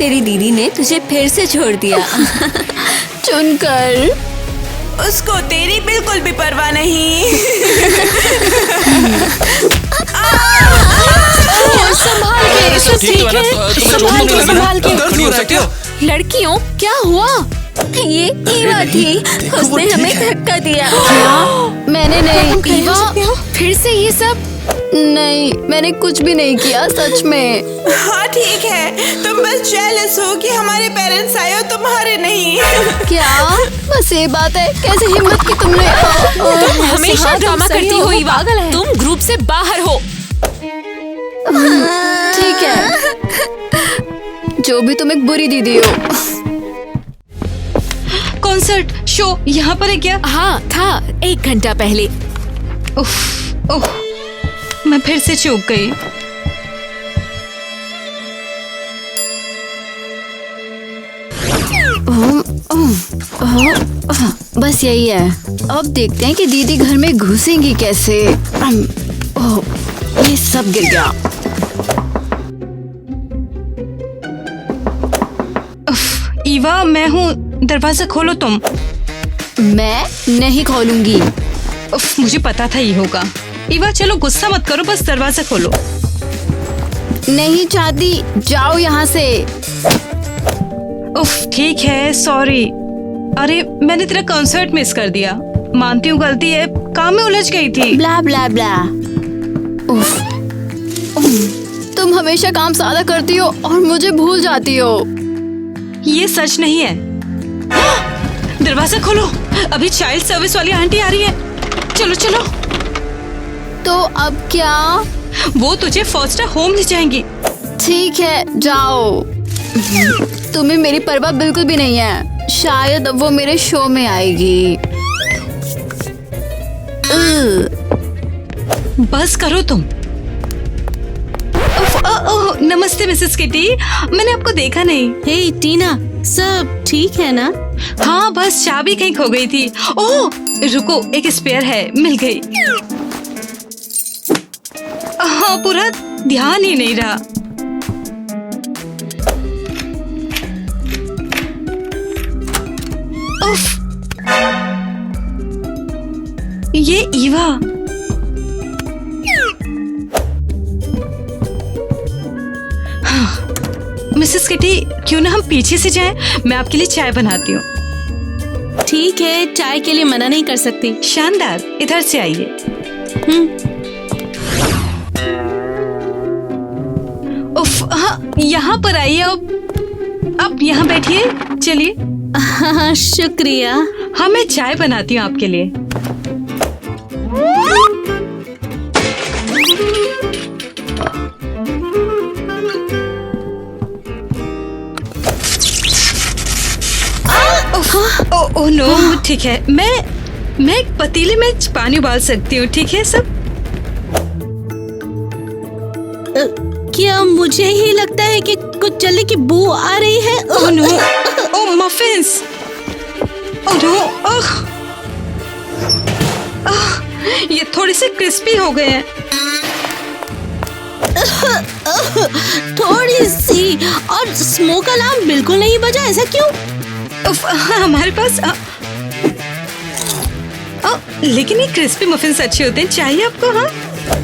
तेरी दीदी ने तुझे फिर से छोड़ दिया। चुनकर। उसको तेरी बिल्कुल भी परवाह नहीं। संभाल के, सब ठीक है? संभाल के। लड़कियों, क्या हुआ? ये ईवा थी, उसने हमें धक्का दिया। क्या? मैंने नहीं। ईवा, फिर से ये सब? नहीं, मैंने कुछ भी नहीं किया, सच में। हाँ ठीक है, तुम बस जेलस हो कि हमारे पेरेंट्स आए हो, तुम्हारे नहीं। क्या? बस ये बात है? कैसे हिम्मत की तुमने? तुम हमेशा ड्रामा करती हो ईवा, तुम ग्रुप से बाहर हो। ठीक है, जो भी तुम एक बुरी दीदी हो। कॉन्सर्ट शो यहाँ पर है क्या? हाँ था, 1 घंटा पहले। ओह, मैं फिर से चूक गई। बस यही है। अब देखते हैं कि दीदी घर में घुसेंगी कैसे। ओह, ये सब गिर गया। ईवा, मैं हूँ, दरवाजा खोलो तुम। मैं नहीं खोलूंगी। मुझे पता था ये होगा। ईवा चलो गुस्सा मत करो, बस दरवाजा खोलो। नहीं चाहती, जाओ यहाँ से। ठीक है, सॉरी। अरे मैंने तेरा कॉन्सर्ट मिस कर दिया, मानती हूँ गलती है, काम में उलझ गई थी। ब्ला ब्ला ब्ला। तुम हमेशा काम सादा करती हो और मुझे भूल जाती हो। ये सच नहीं है। दरवाजा खोलो, अभी चाइल्ड सर्विस वाली आंटी आ रही है। चलो चलो। तो अब क्या? वो तुझे फॉस्टर होम ले जाएंगी। ठीक है, जाओ। तुम्हें मेरी परवाह बिल्कुल भी नहीं है। शायद अब वो मेरे शो में आएगी। बस करो तुम। नमस्ते मिसेस किटी, मैंने आपको देखा नहीं। हे टीना, सब ठीक है ना? हाँ, बस चाबी कहीं खो गई थी। ओह रुको, एक स्पेयर है, मिल गई। हाँ, पूरा ध्यान ही नहीं रहा। उफ, ये ईवा। मिसेस किटी, क्यों ना हम पीछे से जाएं? मैं आपके लिए चाय बनाती हूँ। ठीक है, चाय के लिए मना नहीं कर सकती। शानदार, इधर से आइए। उफ, हाँ, यहाँ पर आइए। आप यहाँ बैठिए, चलिए। हाँ, शुक्रिया। हाँ, मैं चाय बनाती हूँ आपके लिए। ओह नो, ठीक है, मैं एक पतीले में पानी उबाल सकती हूँ, ठीक है सब? क्या मुझे ही लगता है कि कुछ जल्दी की बू आ रही है? ओह नो, ओह मफिन्स, ओह नो, ये थोड़े से क्रिस्पी हो गए हैं। थोड़ी सी, और स्मोक अलार्म बिल्कुल नहीं बजा, ऐसा क्यों? हमारे पास लेकिन ये क्रिस्पी मफिन्स अच्छे होते हैं, चाहिए आपको? हाँ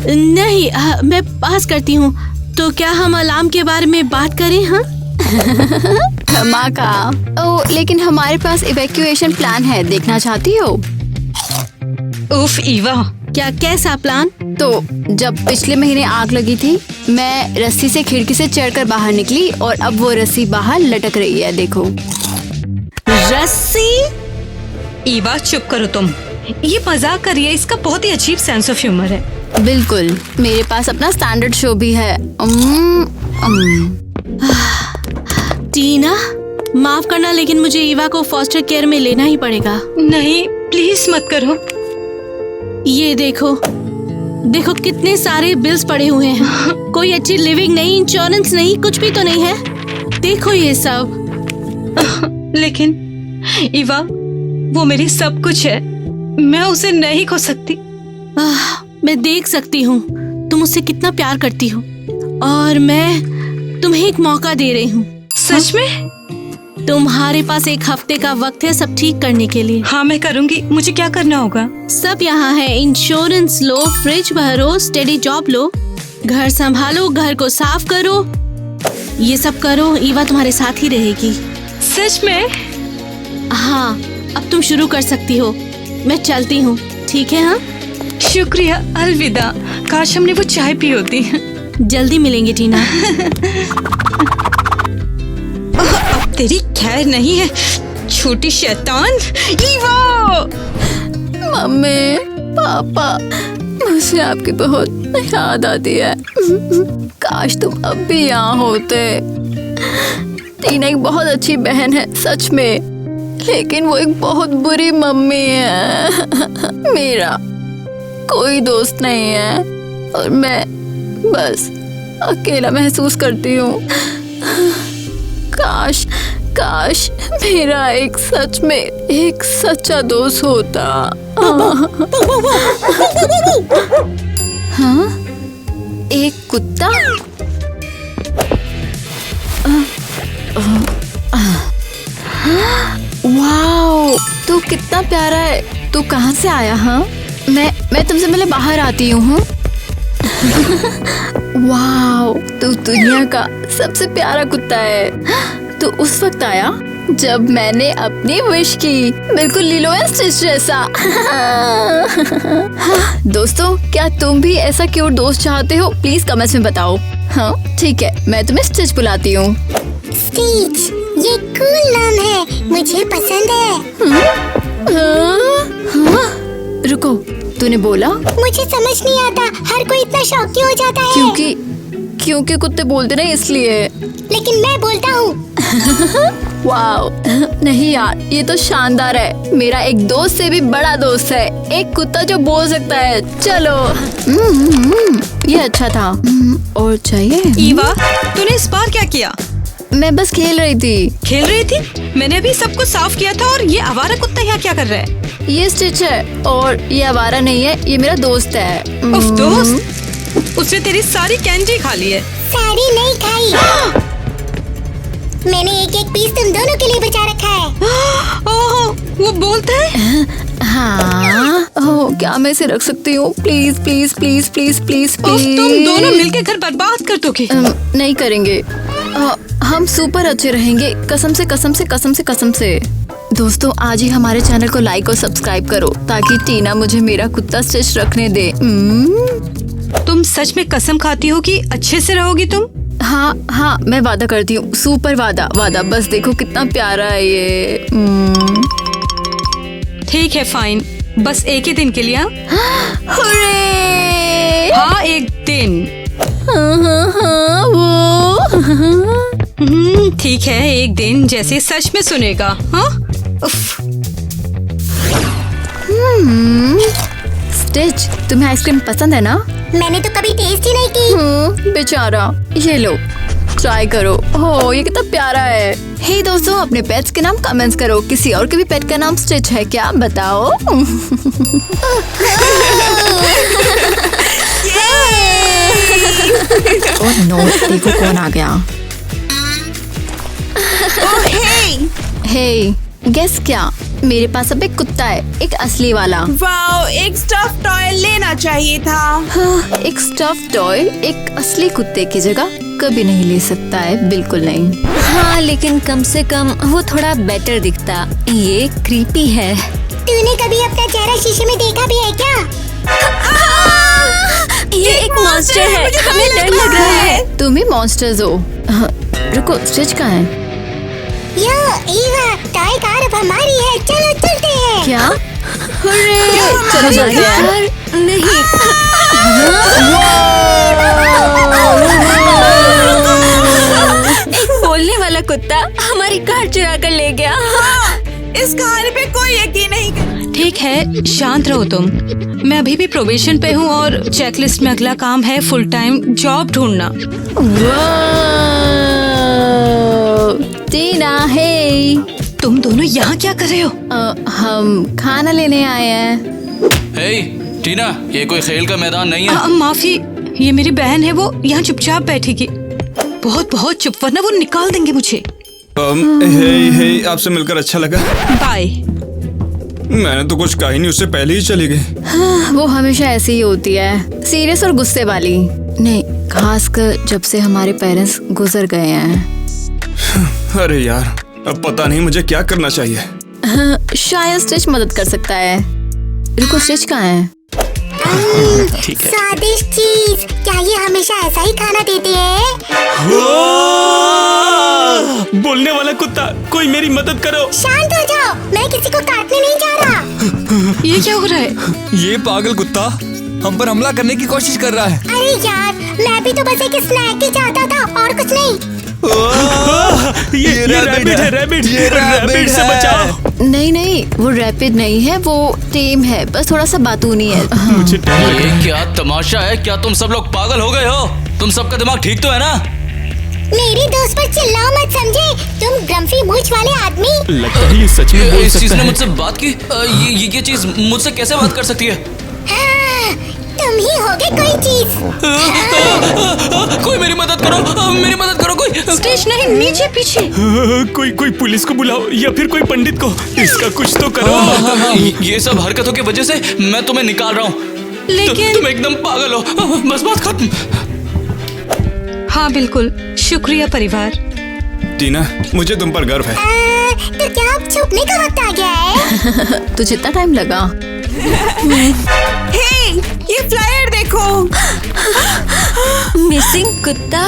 नहीं, मैं पास करती हूँ। तो क्या हम अलार्म के बारे में बात करें? हाँ धमाका। ओह, लेकिन हमारे पास इवैक्यूएशन प्लान है, देखना चाहती हो? उफ ईवा, क्या, कैसा प्लान? तो जब पिछले महीने आग लगी थी, मैं रस्सी से खिड़की से चढ़कर बाहर निकली और अब वो रस्सी बाहर लटक रही है, देखो। रस्सी? ईवा चुप करो तुम, ये मजाक कर रही है, इसका बहुत ही अजीब सेंस ऑफ ह्यूमर है। बिल्कुल, मेरे पास अपना स्टैंडर्ड शो भी है। टीना, माफ करना, लेकिन मुझे ईवा को फॉस्टर केयर में लेना ही पड़ेगा। नहीं, प्लीज मत करो। ये देखो, देखो कितने सारे बिल्स पड़े हुए हैं। कोई अच्छी लिविंग नहीं, इंश्योरेंस नहीं, कुछ भी तो नहीं है। देखो ये सब। लेकिन ईवा, वो मेरी सब कुछ है, मैं उसे नहीं खो सकती। मैं देख सकती हूँ तुम उससे कितना प्यार करती हो, और मैं तुम्हें एक मौका दे रही हूँ। सच में? तुम्हारे पास 1 हफ्ते का वक्त है सब ठीक करने के लिए। हाँ मैं करूँगी। मुझे क्या करना होगा? सब यहाँ है। इंश्योरेंस लो, फ्रिज भरो, स्टेडी जॉब लो, घर संभालो, घर को साफ करो, ये सब करो। ईवा तुम्हारे साथ ही रहेगी। सच में? हाँ, अब तुम शुरू कर सकती हो। मैं चलती हूँ, ठीक है? हाँ, शुक्रिया, अलविदा। काश हमने वो चाय पी होती। जल्दी मिलेंगे टीना। अब तेरी खैर नहीं है, छोटी शैतान। ईवा! मम्मी, पापा, मुझे आपकी बहुत याद आती है। काश तुम अब भी यहाँ होते। टीना एक बहुत अच्छी बहन है सच में, लेकिन वो एक बहुत बुरी मम्मी है। मेरा कोई दोस्त नहीं है और मैं बस अकेला महसूस करती हूँ। काश काश मेरा एक सच में एक सच्चा दोस्त होता। हाँ, एक कुत्ता। वाओ, तू कितना प्यारा है। तू कहाँ से आया? हाँ, मैं तुमसे पहले बाहर आती हूँ। वाओ, तू दुनिया का सबसे प्यारा कुत्ता है। तो उस वक्त आया जब मैंने अपनी विश की, बिल्कुल लिलो एंड स्टिच जैसा। दोस्तों, क्या तुम भी ऐसा क्यूट दोस्त चाहते हो? प्लीज कमेंट्स में बताओ। हाँ ठीक है, मैं तुम्हें स्टिच बुलाती हूँ। स्टिच, ये कूल नाम है, मुझे पसंद है। हाँ? रुको, तूने बोला? मुझे समझ नहीं आता हर कोई इतना शौक क्यों हो जाता है। क्योंकि कुत्ते बोलते ना इसलिए। लेकिन मैं बोलता हूँ। वाओ, नहीं यार, ये तो शानदार है। मेरा एक दोस्त से भी बड़ा दोस्त है, एक कुत्ता जो बोल सकता है। चलो, ये अच्छा था। और चाहिए? ईवा, तूने इस बार क्या किया? मैं बस खेल रही थी। खेल रही थी? मैंने अभी सब कुछ साफ किया था और ये आवारा कुत्ता यहाँ क्या कर रहा है? ये स्टिच है और ये आवारा नहीं है, ये मेरा दोस्त है। उफ, दोस्त? उसने तेरी सारी कैंडी खा ली है। सारी नहीं खाई। मैंने एक एक पीस तुम दोनों के लिए बचा रखा है। ओह, वो बोलता है? हाँ, ओह, क्या मैं इसे रख सकती हूँ? Please please please please please please. तुम दोनों मिलकर घर बर्बाद कर दोगे। नहीं करेंगे, हम सुपर अच्छे रहेंगे, कसम से कसम से कसम से कसम से। दोस्तों, आज ही हमारे चैनल को लाइक और सब्सक्राइब करो ताकि टीना मुझे मेरा कुत्ता स्टिच रखने दे। तुम सच में कसम खाती हो कि अच्छे से रहोगी तुम? हाँ, मैं वादा करती हूँ, सुपर वादा। बस देखो कितना प्यारा है ये। ठीक है, फाइन, बस एक ही दिन के लिए। हुर्रे! हाँ, एक दिन। हाँ, वो ठीक है, एक दिन जैसे सच में सुनेगा। हाँ? स्टिच, तुम्हें आइसक्रीम पसंद है ना? मैंने तो कभी टेस्ट ही नहीं की। बेचारा, ये लो, ट्राई करो। हो, ये कितना प्यारा है। हे दोस्तों, अपने पेट्स के नाम कमेंट्स करो। किसी और के भी पेट का नाम स्टिच है क्या? बताओ। ओह नो, देखो कौन आ गया। हे, गेस क्या? मेरे पास अब एक कुत्ता है, एक असली वाला। वाओ, एक स्टफ टॉय लेना चाहिए था। हाँ, एक स्टफ टॉय एक असली कुत्ते की जगह कभी नहीं ले सकता है, बिल्कुल नहीं। हाँ, लेकिन कम से कम वो थोड़ा बेटर दिखता। ये क्रीपी है। तूने कभी अपना चेहरा शीशे में देखा भी है क्या? ये एक मॉन्स्टर है, हमें डर लग रहा है। तुम ही मॉन्स्टर्स हो। रुको, स्टिच कहाँ है? यो, ईवा, टॉय कार अब हमारी है, चलो चलते हैं। क्या? चलो जल्दी यार। नहीं, एक बोलने वाला कुत्ता हमारी कार चुरा कर ले गया। इस कहानी पे कोई यकीन नहीं कर। ठीक है, शांत रहो तुम। मैं अभी भी प्रोबेशन पे हूँ और चेकलिस्ट में अगला काम है फुल टाइम जॉब ढूंढना। टीना, हे, तुम दोनों यहाँ क्या कर रहे हो? हम खाना लेने आए हैं। हे टीना, ये कोई खेल का मैदान नहीं है। माफी, ये मेरी बहन है, वो यहाँ चुपचाप बैठेगी। बहुत बहुत चुप, वरना वो निकाल देंगे मुझे। हे आपसे मिलकर अच्छा लगा। बाय। मैंने तो कुछ कहा ही नहीं, उससे पहले ही चली गई। वो हमेशा ऐसी ही होती है, सीरियस और गुस्से वाली। नहीं, खासकर जब से हमारे पेरेंट्स गुजर गए हैं। अरे यार, अब पता नहीं मुझे क्या करना चाहिए। शायद स्टिच मदद कर सकता है। रुको, स्टिच कहाँ है? ठीक है। स्वादिष्ट चीज, क्या ये हमेशा ऐसा ही खाना देते हैं? बोलने वाला कुत्ता, कोई मेरी मदद करो। शांत हो जाओ, मैं किसी को काटने नहीं जा रहा। ये क्या हो रहा है? ये पागल कुत्ता हम पर हमला करने की कोशिश कर रहा है। अरे यार, मैं भी तो बस एक स्नैक ही चाहता था और कुछ नहीं। ये रैबिट है, रैबिट। ये रैबिट से बचाओ। नहीं, वो रैपिड नहीं है, वो टेम है, बस थोड़ा सा बातूनी है। मुझे डर लग रहा है। ये क्या तमाशा है? क्या तुम सब लोग पागल हो गए हो? तुम सबका दिमाग ठीक तो है ना? मेरे दोस्त पर चिल्लाओ मत, समझे? तुम ग्रम्फी मूंछ वाले आदमी। लगता है ये सच में बोल इस चीज सकता ने है। मुझसे बात की? ये चीज मुझसे कैसे बात कर सकती है? हाँ, तुम ही होगे कोई चीज। कोई मेरी मदद करो, मेरी मदद करो कोई। स्टिच नहीं, नीचे पीछे। कोई पुलिस को बुलाओ या फिर कोई पंडित को, इसका कुछ तो करो। ये सब हरकतों की वजह से मैं तुम्हें निकाल रहा हूँ। लेकिन तुम एकदम पागल हो। बस बात खत्म। हाँ बिल्कुल, शुक्रिया परिवार। टीना, मुझे तुम पर गर्व है। तो क्या अब छुपने का वक्त आ गया है? तुझे इतना टाइम लगा? हे, ये फ्लायर देखो। मिसिंग कुत्ता।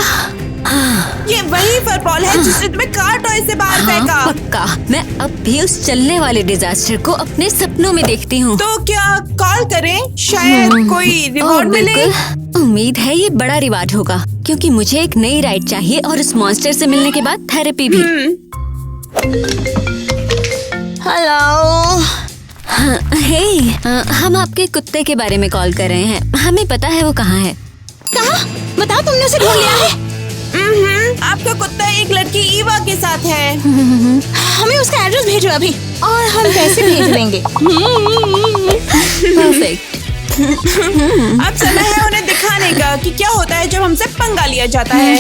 ये वही फुटबॉल है जिसने तुम्हें कार टॉय से बाहर फेंका। पक्का मैं अब भी उस चलने वाले डिजास्टर को अपने सपनों में देखती हूँ। तो क्या कॉल करें? शायद कोई रिवॉर्ड मिले। बिल्कुल, उम्मीद है ये बड़ा रिवार्ड होगा, क्योंकि मुझे एक नई राइड चाहिए और उस मॉन्स्टर से मिलने के बाद थेरेपी भी। हेलो। हम आपके कुत्ते के बारे में कॉल कर रहे हैं। हमें पता है वो कहाँ है। कहाँ? बताओ, तुमने उसे ढूंढ लिया है? आपका कुत्ता एक लड़की ईवा के साथ है। हमें उसका एड्रेस भेजो अभी, और हम पैसे भेज देंगे। परफेक्ट। अब समय है उन्हें दिखाने का कि क्या होता है जब हमसे पंगा लिया जाता है।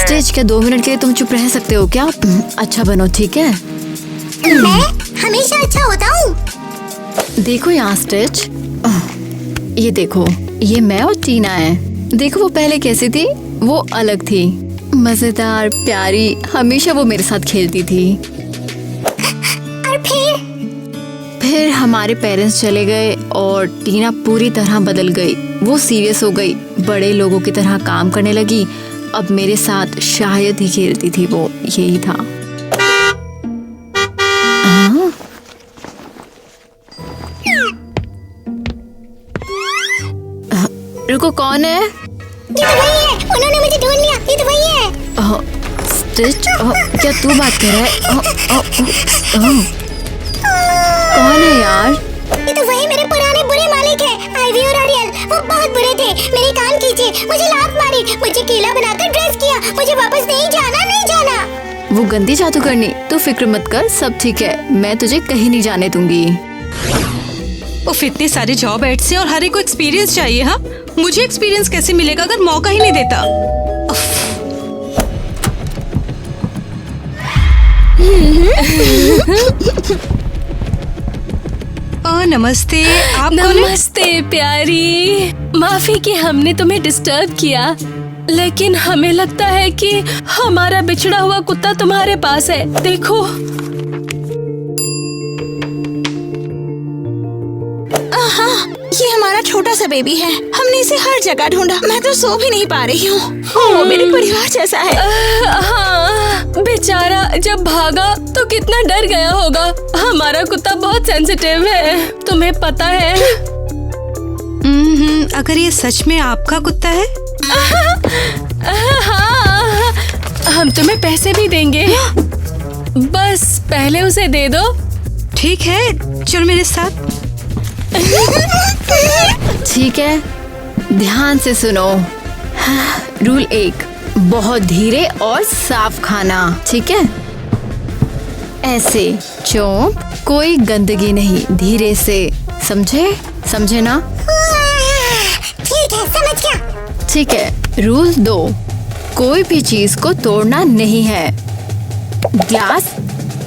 स्टेज के 2 मिनट के लिए तुम चुप रह सकते हो क्या? अच्छा बनो, ठीक है? मैं हमेशा अच्छा होता हूँ। देखो यहाँ स्टेज, ये देखो, ये मैं और टीना है। देखो वो पहले कैसी थी, वो अलग थी, मजेदार, प्यारी, हमेशा वो मेरे साथ खेलती थी। और फिर हमारे पेरेंट्स चले गए और टीना पूरी तरह बदल गई। वो सीरियस हो गई, बड़े लोगों की तरह काम करने लगी। अब मेरे साथ शायद ही खेलती थी वो, यही था। रुको, कौन है? ये तो वही है, उन्होंने मुझे ढूंढ लिया। ये तो वही है। स्टिच, क्या तू बात कर रहा है? कौन है यार? ये तो वही मेरे पुराने बुरे मालिक है, आइवी और अरियल। वो बहुत बुरे थे, मेरे कान खींचे, मुझे लात मारी, मुझे केला बनाकर ड्रेस किया। मुझे वापस नहीं जाना, नहीं जाना। वो गंदी जादूगरनी, तू फिक्र मत कर, सब ठीक है। मैं तुझे कहीं नहीं जाने दूंगी। उफ, इतने सारे जॉब एड्स से और हर एक को एक्सपीरियंस चाहिए। हाँ, मुझे एक्सपीरियंस कैसे मिलेगा अगर मौका ही नहीं देता? नमस्ते, आप कौन हैं? नमस्ते प्यारी, माफी कि हमने तुम्हें डिस्टर्ब किया, लेकिन हमें लगता है कि हमारा बिछड़ा हुआ कुत्ता तुम्हारे पास है। देखो। ये हमारा छोटा सा बेबी है, हमने इसे हर जगह ढूंढा। मैं तो सो भी नहीं पा रही हूँ। वो मेरे परिवार जैसा है। हाँ, बेचारा जब भागा तो कितना डर गया होगा। हमारा कुत्ता बहुत सेंसिटिव है, तुम्हें पता है। अगर ये सच में आपका कुत्ता है? हाँ, हम तुम्हें पैसे भी देंगे, बस पहले उसे दे दो। ठीक है, चलो मेरे साथ। ठीक है, ध्यान से सुनो। रूल 1, बहुत धीरे और साफ खाना, ठीक है? ऐसे चोंप, कोई गंदगी नहीं, धीरे से, समझे? समझे ना? ठीक है, समझ गया। ठीक है, रूल 2, कोई भी चीज को तोड़ना नहीं है।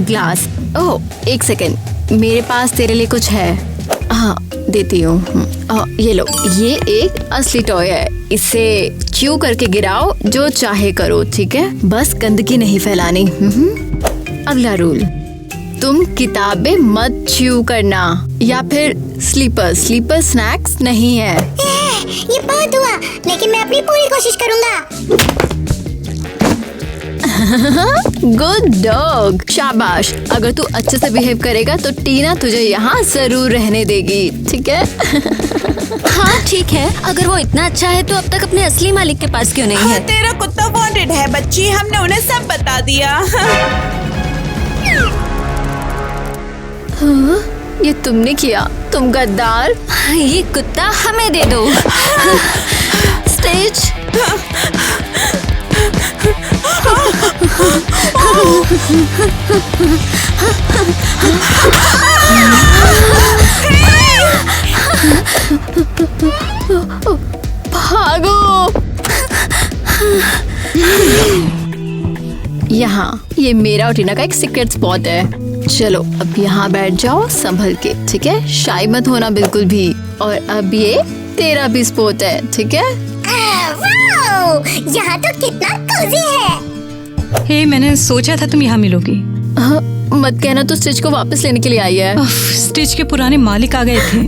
ग्लास। ओह, एक सेकेंड, मेरे पास तेरे लिए कुछ है। हाँ, देती हूँ। ये लो, ये एक असली टॉय है। इसे च्यू करके गिराओ, जो चाहे करो, ठीक है? बस गंदगी नहीं फैलानी। अगला रूल, तुम किताबें मत च्यू करना, या फिर स्लीपर स्नैक्स नहीं है। ये बहुत हुआ, लेकिन मैं अपनी पूरी कोशिश करूँगा। गुड डॉग, शाबाश। अगर तू अच्छे से बिहेव करेगा तो टीना तुझे यहाँ जरूर रहने देगी, ठीक है? हाँ ठीक है, अगर वो इतना अच्छा है तो अब तक अपने असली मालिक के पास क्यों नहीं हाँ, है? तेरा कुत्ता वांटेड है बच्ची, हमने उन्हें सब बता दिया। हाँ, ये तुमने किया, तुम गद्दार। ये कुत्ता हमें दे दो। स्टेज। भागो। यहाँ ये मेरा और टीना का एक सीक्रेट स्पॉट है। चलो अब यहाँ बैठ जाओ संभल के, ठीक है? शाय मत होना बिल्कुल भी। और अब ये तेरा भी स्पॉट है, ठीक है? वाओ, यहाँ तो कितना कोजी है। हे, मैंने सोचा था तुम यहाँ मिलोगी। हाँ, मत कहना तो स्टिच को वापस लेने के लिए आई है। स्टिच के पुराने मालिक आ गए थे।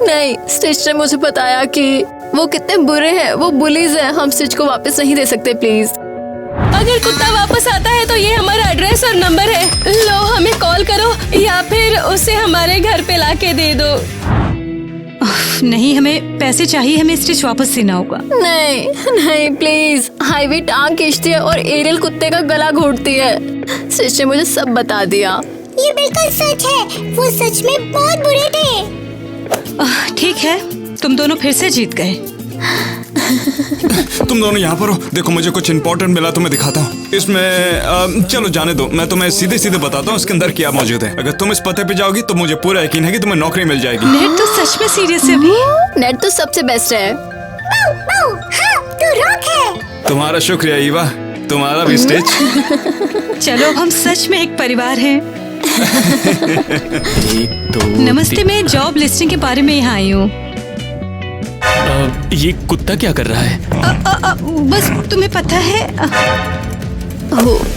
नहीं, स्टिच ने मुझे बताया कि वो कितने बुरे हैं, वो बुलीज हैं। हम स्टिच को वापस नहीं दे सकते, प्लीज। अगर कुत्ता वापस आता है तो ये हमारा एड्रेस और नंबर है, लो हमें कॉल करो या फिर उसे हमारे घर पे लाके दे दो। नहीं, हमें पैसे चाहिए, हमें स्टिच वापस देना होगा। नहीं प्लीज। हाईवे टांग खींचती है और एरियल कुत्ते का गला घोटती है। स्टिच ने मुझे सब बता दिया। ये बिल्कुल सच है, वो सच में बहुत बुरे थे। ठीक है, तुम दोनों फिर से जीत गए। तुम दोनों यहाँ पर हो। देखो, मुझे कुछ इम्पोर्टेंट मिला तो मैं दिखाता हूँ। इसमें चलो जाने दो, मैं तुम्हें सीधे सीधे बताता हूँ इसके अंदर क्या मौजूद है। अगर तुम इस पते पे जाओगी तो मुझे पूरा यकीन है कि तुम्हें नौकरी मिल जाएगी। नेट तो सच में सीरियस है अभी। नेट तो सबसे बेस्ट है। हाँ, तू रॉक है। तुम्हारा शुक्रिया ईवा, तुम्हारा भी स्टिच। चलो, अब हम सच में एक परिवार हैं। नमस्ते, मैं जॉब लिस्टिंग के बारे में यहाँ आई हूँ। ये कुत्ता क्या कर रहा है? बस तुम्हें पता है।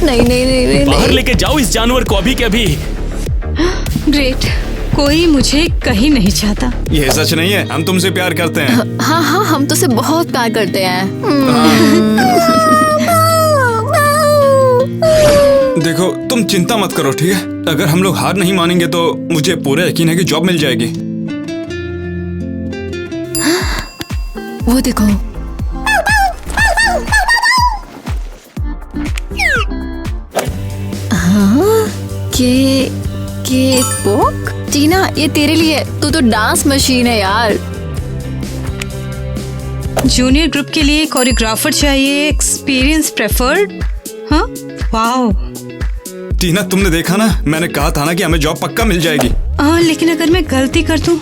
नहीं। बाहर लेके जाओ इस जानवर को अभी के अभी। ग्रेट, कोई मुझे कहीं नहीं चाहता। ये सच नहीं है, हम तुमसे प्यार करते हैं। हाँ, हम तुझसे बहुत प्यार करते हैं। देखो, तुम चिंता मत करो, ठीक है? अगर हम लोग हार नहीं मानेंगे तो मुझे पूरा यकीन है कि जॉब मिल जाएगी। वो देखो। हाँ, के पोक? टीना, ये तेरे लिए। तू तो डांस मशीन है यार। जूनियर ग्रुप के लिए कोरियोग्राफर चाहिए, एक्सपीरियंस प्रेफर्ड। हाँ, वाओ। टीना, तुमने देखा ना, मैंने कहा था ना कि हमें जॉब पक्का मिल जाएगी। लेकिन अगर मैं गलती कर दूं?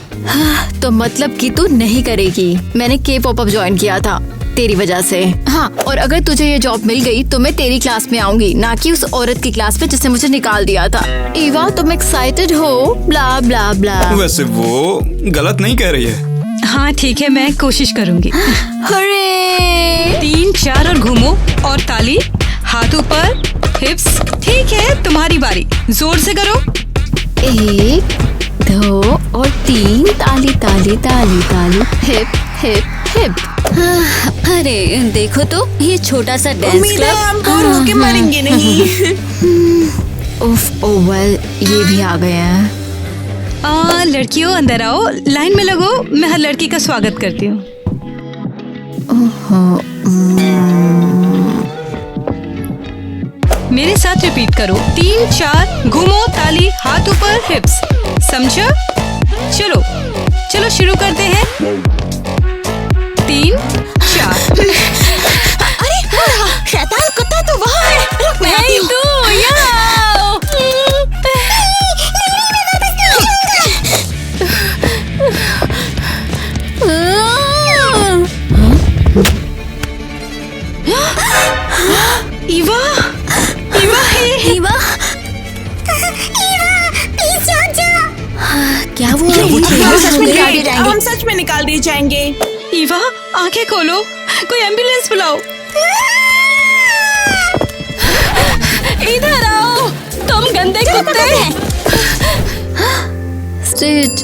तो मतलब कि तू नहीं करेगी। मैंने के पॉप अप ज्वाइन किया था तेरी वजह से। हाँ, और अगर तुझे ये जॉब मिल गई तो मैं तेरी क्लास में आऊंगी, ना कि उस औरत की क्लास में जिसने मुझे निकाल दिया था। ईवा, तुम एक्साइटेड हो? ब्ला ब्ला ब्ला। वैसे वो गलत नहीं कह रही है। हाँ ठीक है, मैं कोशिश करूंगी। अरे 3 4 और घूमो और ताली, हाथ ऊपर, हिप्स। ठीक है, तुम्हारी बारी, जोर से करो। 1 2 और 3, ताली ताली ताली ताली, हिप हिप हिप। अरे देखो तो, ये छोटा सा डांस उम्मीद है हम बोर होके मरेंगे नहीं। उफ, वेल, ये भी आ गए हैं। लड़कियों अंदर आओ, लाइन में लगो, मैं हर लड़की का स्वागत करती हूँ। मेरे साथ रिपीट करो, 3 4, घूमो, ताली, हाथ ऊपर, हिप्स। समझो? चलो चलो शुरू करते हैं। 3 4। अरे शैतान कुत्ता तो वहाँ है। रुक, मैं आती हूँ। हम सच में निकाल दिए जाएंगे। ईवा, आंखें खोलो, कोई एम्बुलेंस बुलाओ। इधर आओ, तुम गंदे कुत्ते। स्टिच,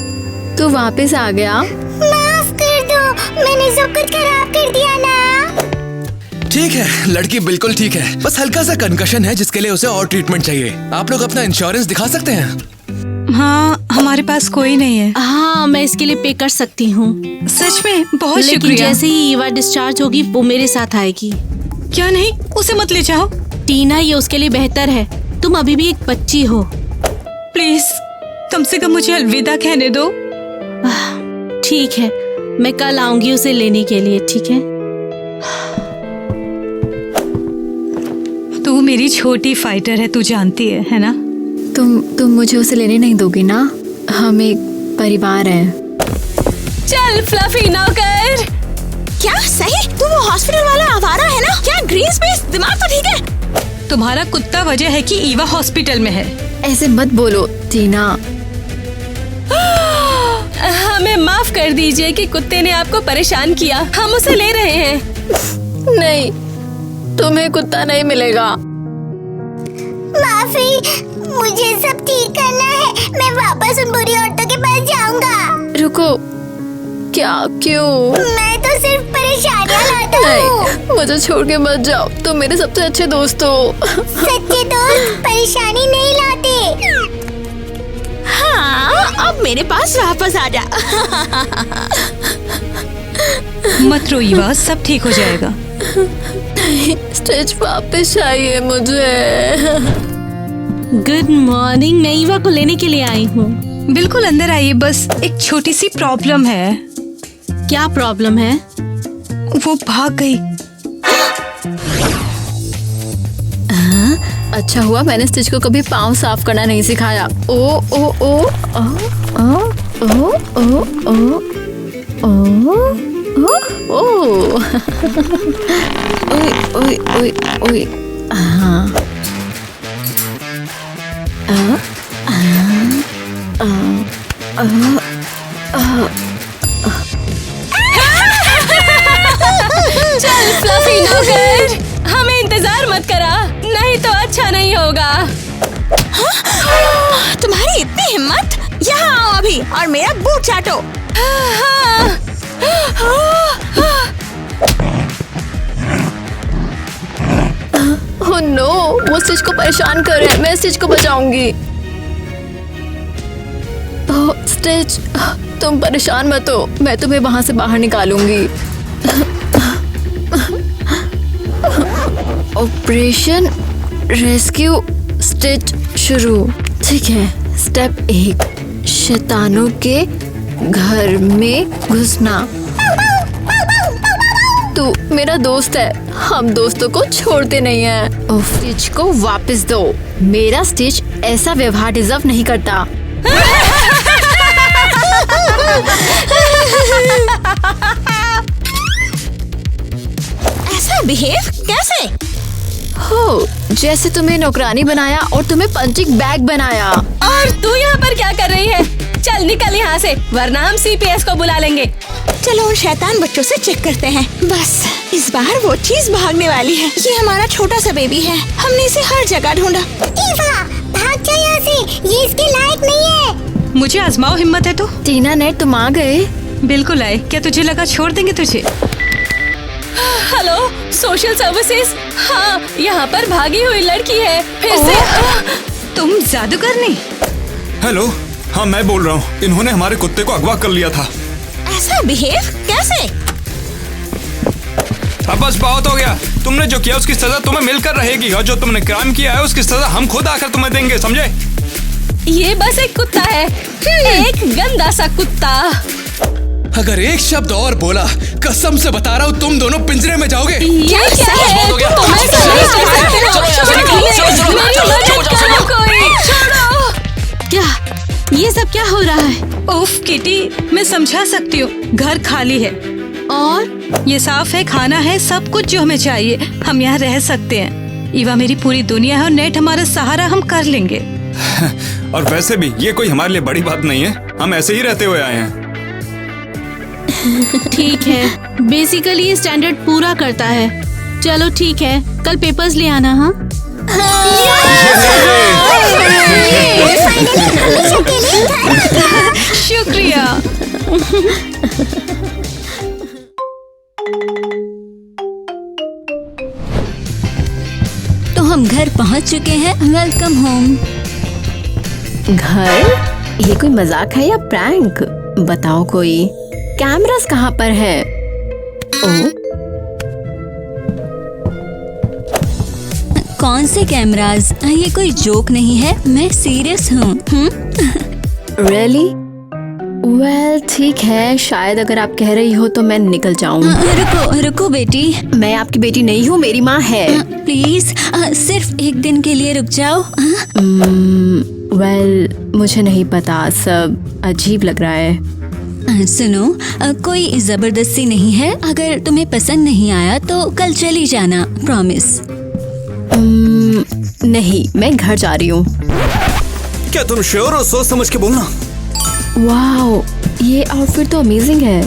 तू वापस आ गया? माफ कर दो, मैंने सब कुछ खराब कर दिया ना। ठीक है, लड़की बिल्कुल ठीक है, बस हल्का सा कंकशन है जिसके लिए उसे और ट्रीटमेंट चाहिए। आप लोग अपना इंश्योरेंस दिखा सकते हैं? हाँ, हमारे पास कोई नहीं है। हाँ, मैं इसके लिए पे कर सकती हूँ। सच में बहुत लेकिन शुक्रिया। जैसे ही ईवा डिस्चार्ज होगी वो मेरे साथ आएगी। क्या नहीं, उसे मत ले जाओ टीना, ये उसके लिए बेहतर है। तुम अभी भी एक बच्ची हो। प्लीज, कम से कम मुझे अलविदा कहने दो। ठीक है, मैं कल आऊंगी उसे लेने के लिए, ठीक है? तू मेरी छोटी फाइटर है, तू जानती है ना? तुम मुझे उसे लेने नहीं दोगी ना? हम एक परिवार हैं। चल फ्लफी नौकर। क्या सही? तू वो हॉस्पिटल वाला आवारा है ना? क्या ग्रीन स्पेस? दिमाग तो ठीक है? तुम्हारा कुत्ता वजह है कि ईवा हॉस्पिटल में है। ऐसे मत बोलो टीना। हमें माफ कर दीजिए कि कुत्ते ने आपको परेशान किया। हम उसे ले रहे हैं। नहीं, तुम्हें कुत्ता नहीं मिलेगा। माफी, मुझे सब ठीक करना है। मैं वापस उन बुरी औरतों के पास जाऊंगा। रुको, क्या? क्यों? मैं तो सिर्फ परेशानियां लाता हूँ। नहीं, मुझे छोड़ के मत जाओ। तुम मेरे सबसे अच्छे दोस्त हो। सच्चे दोस्त परेशानी नहीं लाते। हाँ, अब मेरे पास वापस आ जा। मत रो ईवा, सब ठीक हो जाएगा। स्टिच, वापस चाहिए मुझे। गुड मॉर्निंग, मैं ईवा को लेने के लिए आई हूँ। बिल्कुल अंदर आइए, बस एक छोटी सी प्रॉब्लम है। क्या प्रॉब्लम है? वो भाग गई। अच्छा हुआ मैंने स्टिच को कभी पाँव साफ करना नहीं सिखाया। ओ ओ ओ ओ ओ ओ ओ ओ ओ ओए ओए ओए। हाँ, चल फ्लफी नौकर, हमें इंतजार मत करा, नहीं तो अच्छा नहीं होगा। तुम्हारी इतनी हिम्मत? यहाँ आओ अभी और मेरा बूट चाटो। ओह नो, वो स्टिच को परेशान कर रहे हैं। मैं स्टिच को बचाऊंगी। ओह स्टिच, तुम परेशान मत हो, मैं तुम्हें वहां से बाहर निकालूंगी। ऑपरेशन रेस्क्यू स्टिच शुरू। ठीक है, स्टेप 1, शैतानों के घर में घुसना। तू मेरा दोस्त है, हम दोस्तों को छोड़ते नहीं हैं। और स्टिच को वापस दो। मेरा स्टिच ऐसा व्यवहार डिजर्व नहीं करता। ऐसा बिहेव कैसे? हो, जैसे तुम्हें नौकरानी बनाया और तुम्हें पंचिंग बैग बनाया। और तू यहाँ पर क्या कर रही है? चल निकल यहाँ से, वरना हम सीपीएस को बुला लेंगे। चलो उन शैतान बच्चों से चेक करते हैं। बस इस बार वो चीज भागने वाली है। ये हमारा छोटा सा बेबी है, हमने इसे हर जगह ढूंढा। ईवा, भाग जा यहाँ से, ये इसके लायक नहीं है। मुझे आजमाओ, हिम्मत है तो। टीना ने, तुम आ गए? बिल्कुल आए। क्या तुझे लगा छोड़ देंगे तुझे? Hello social services. हाँ, यहाँ पर भागी हुई लड़की है। फिर से तुम जादूगर नहीं? हेलो, हाँ मैं बोल रहा हूँ। इन्होंने हमारे कुत्ते को अगवा कर लिया था। ऐसा बिहेव कैसे? अब बस बहुत हो गया। तुमने जो किया उसकी सजा तुम्हें मिलकर रहेगी, और जो तुमने क्राइम किया है उसकी सजा हम खुद आकर तुम्हें देंगे, समझे? ये बस एक कुत्ता है, एक गंदा सा कुत्ता। अगर एक शब्द और बोला, कसम से बता रहा हूँ तुम दोनों पिंजरे में जाओगे। ये क्या है? बहुत हो गया। तुम ऐसा नहीं कर सकते हो। चलो यहाँ से छोड़ो, निकलो, चलो, मेरी चलो, मदद चलो, चलो, करो चलो। कोई, छोड़ो। क्या ये सब क्या हो रहा है? उफ किटी, मैं समझा सकती हूँ। घर खाली है और ये साफ है, खाना है, सब कुछ जो हमें चाहिए। हम यहाँ रह सकते हैं। ईवा मेरी पूरी दुनिया है और नेट हमारा सहारा, हम कर लेंगे। और वैसे भी ये कोई हमारे लिए बड़ी बात नहीं है। हम ऐसे ही रहते हुए आए हैं। ठीक है, बेसिकली ये स्टैंडर्ड पूरा करता है। चलो ठीक है, कल पेपर्स ले आना। हाँ शुक्रिया। तो हम घर पहुंच चुके हैं। Welcome home. घर? ये कोई मजाक है या प्रैंक? बताओ कोई। कैमरास कहाँ पर है? ओ, कौन से कैमराज? ये कोई जोक नहीं है, मैं सीरियस हूँ। रियली? वेल ठीक है, शायद अगर आप कह रही हो तो मैं निकल जाऊँ। रुको रुको बेटी। मैं आपकी बेटी नहीं हूँ, मेरी माँ है। प्लीज सिर्फ एक दिन के लिए रुक जाओ। वेल मुझे नहीं पता, सब अजीब लग रहा है। सुनो, कोई जबरदस्ती नहीं है। अगर तुम्हें पसंद नहीं आया तो कल चली जाना, प्रॉमिस। नहीं, मैं घर जा रही हूँ। क्या तुम श्योर हो? सोच समझ के बोलना। वाओ, ये आउटफिट तो अमेजिंग है।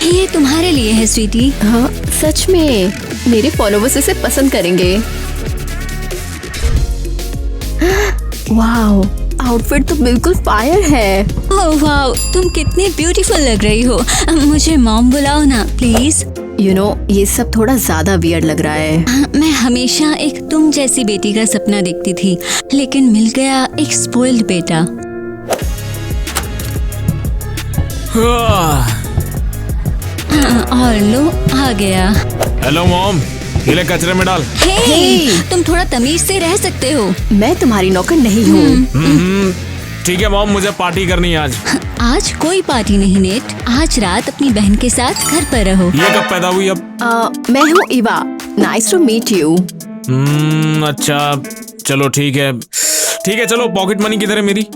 ये तुम्हारे लिए है स्वीटी। हाँ सच में, मेरे फॉलोवर्स इसे पसंद करेंगे। वाओ, आउटफिट तो बिल्कुल फायर है। ओह वाओ, तुम कितनी ब्यूटीफुल लग रही हो। मुझे मॉम बुलाओ ना प्लीज। यू नो, ये सब थोड़ा ज्यादा वियर्ड लग रहा है। मैं हमेशा एक तुम जैसी बेटी का सपना देखती थी, लेकिन मिल गया एक स्पॉइल्ड बेटा। और लो, आ गया। हेलो मॉम, ये कचरे में डाल। हे, तुम थोड़ा तमीज से रह सकते हो। मैं तुम्हारी नौकर नहीं हूँ। ठीक है मॉम, मुझे पार्टी करनी है आज। आज कोई पार्टी नहीं नेट, आज रात अपनी बहन के साथ घर पर रहो। ये कब पैदा हुई अब? मैं हूँ Eva, nice to meet you. अच्छा चलो ठीक है। ठीक है चलो, पॉकेट मनी किधर है मेरी?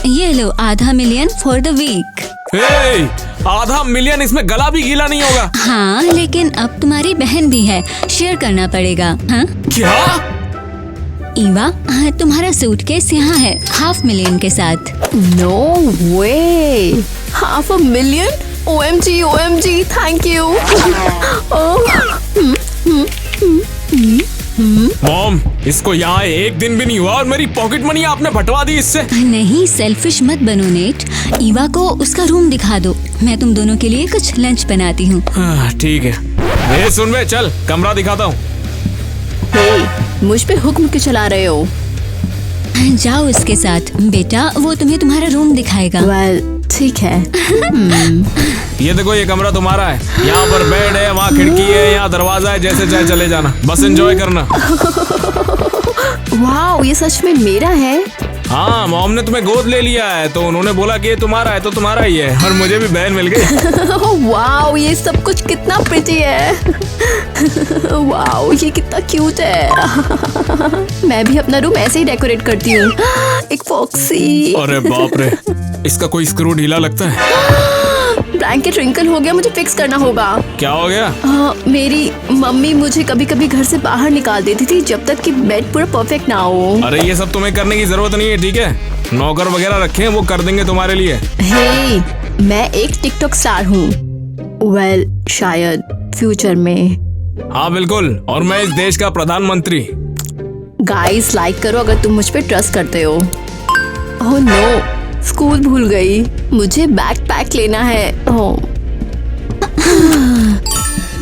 ये लो, $500,000 million for the week. $500,000 million, इसमें गला भी गीला नहीं होगा। हाँ, लेकिन अब तुम्हारी बहन भी है, शेयर करना पड़ेगा। हाँ क्या? ईवा, तुम्हारा सूटकेस यहाँ है $500,000 के साथ। No way, $500,000 million? OMG OMG, thank you. Mom, इसको यहाँ एक दिन भी नहीं हुआ और मेरी पॉकेट मनी आपने बंटवा दी इससे। नहीं, सेल्फिश मत बनो नेट। ईवा को उसका रूम दिखा दो, मैं तुम दोनों के लिए कुछ लंच बनाती हूँ। ठीक है। सुन बे, चल कमरा दिखाता हूँ। मुझ पे हुक्म क्यों चला रहे हो? जाओ उसके साथ बेटा, वो तुम्हें तुम्हारा रूम दिखाएगा। वेल ठीक है। ये देखो, ये कमरा तुम्हारा है। यहाँ पर बेड है, वहाँ खिड़की है, यहाँ दरवाजा है, जैसे चाहे चले जाना, बस एंजॉय करना। वाओ, ये सच में मेरा है? हाँ, मॉम ने तुम्हें गोद ले लिया है तो उन्होंने बोला कि ये तुम्हारा है तो तुम्हारा ही है, और मुझे भी बहन मिल गई। वाओ, ये सब कुछ कितना प्रिटी है। वाओ, ये कितना क्यूट है। मैं भी अपना रूम ऐसे ही डेकोरेट करती हूँ। एक फॉक्सी। अरे बाप रे, इसका कोई स्क्रू ढीला लगता है। ब्लैंकेट रिंकल हो गया, मुझे फिक्स करना होगा। क्या हो गया? मेरी मम्मी मुझे कभी कभी घर से बाहर निकाल देती थी जब तक कि बेड पूरा परफेक्ट ना हो। अरे ये सब तुम्हें करने की जरूरत नहीं है, ठीक है? नौकर वगैरह रखे हैं, वो कर देंगे तुम्हारे लिए। हे, मैं एक टिकटॉक स्टार हूँ। वेल, शायद फ्यूचर में। हाँ बिल्कुल, और मैं इस देश का प्रधानमंत्री। गाइस, लाइक करो अगर तुम मुझ पे ट्रस्ट करते हो। ओह नो, स्कूल भूल गई, मुझे बैकपैक लेना है।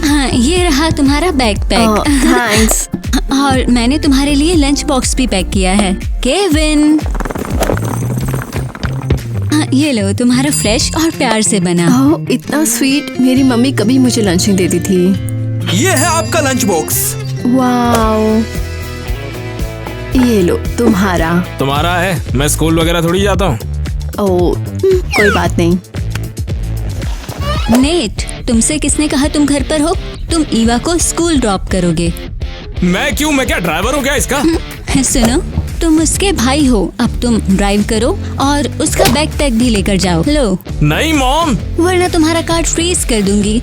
हाँ, ये रहा तुम्हारा बैकपैक। थैंक्स। और मैंने तुम्हारे लिए लंच बॉक्स भी पैक किया है, केविन। ये लो, तुम्हारा फ्रेश और प्यार से बना। इतना स्वीट, मेरी मम्मी कभी मुझे लंच नहीं देती थी। ये है आपका लंच बॉक्स। वाओ, ये लो तुम्हारा है? मैं स्कूल वगैरह थोड़ी जाता हूँ। कोई बात नहीं। नेट, तुमसे किसने कहा तुम घर पर हो? तुम ईवा को स्कूल ड्रॉप करोगे। मैं क्यों? मैं क्या ड्राइवर हूँ क्या इसका? सुनो, तुम उसके भाई हो, अब तुम ड्राइव करो और उसका बैकपैक भी लेकर जाओ। लो। नहीं मॉम, वरना तुम्हारा कार्ड फ्रीज कर दूंगी।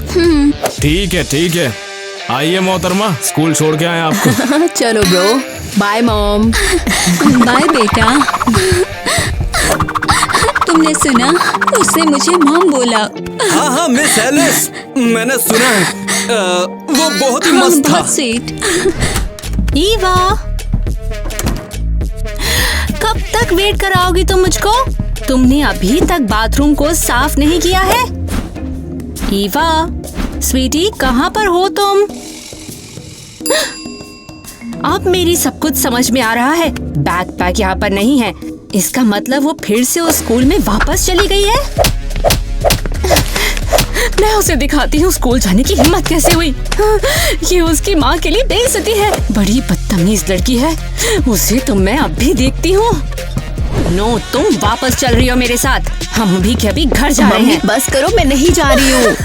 ठीक है। आइए मोहतरमा, स्कूल छोड़ के आए आपको। चलो ब्रो। Bye mom. बाय बेटा। तुमने सुना? उसने मुझे मॉम बोला। हाँ हाँ मिस एलिस, मैंने सुना है। वो बहुत ही मस्त था। बहुत स्वीट। ईवा, कब तक वेट कराओगी तुम मुझको? तुमने अभी तक बाथरूम को साफ नहीं किया है। ईवा, स्वीटी, कहाँ पर हो तुम? अब मेरी सब कुछ समझ में आ रहा है। बैकपैक यहाँ पर नहीं है, इसका मतलब वो फिर से उस स्कूल में वापस चली गई है। मैं उसे दिखाती हूँ स्कूल जाने की हिम्मत कैसे हुई। ये उसकी माँ के लिए बेइज्जती है। बड़ी बदतमीज लड़की है, उसे तो मैं अब भी देखती हूँ। नो, तुम वापस चल रही हो मेरे साथ। हम भी के अभी घर जा रहे हैं। बस करो, मैं नहीं जा रही हूँ।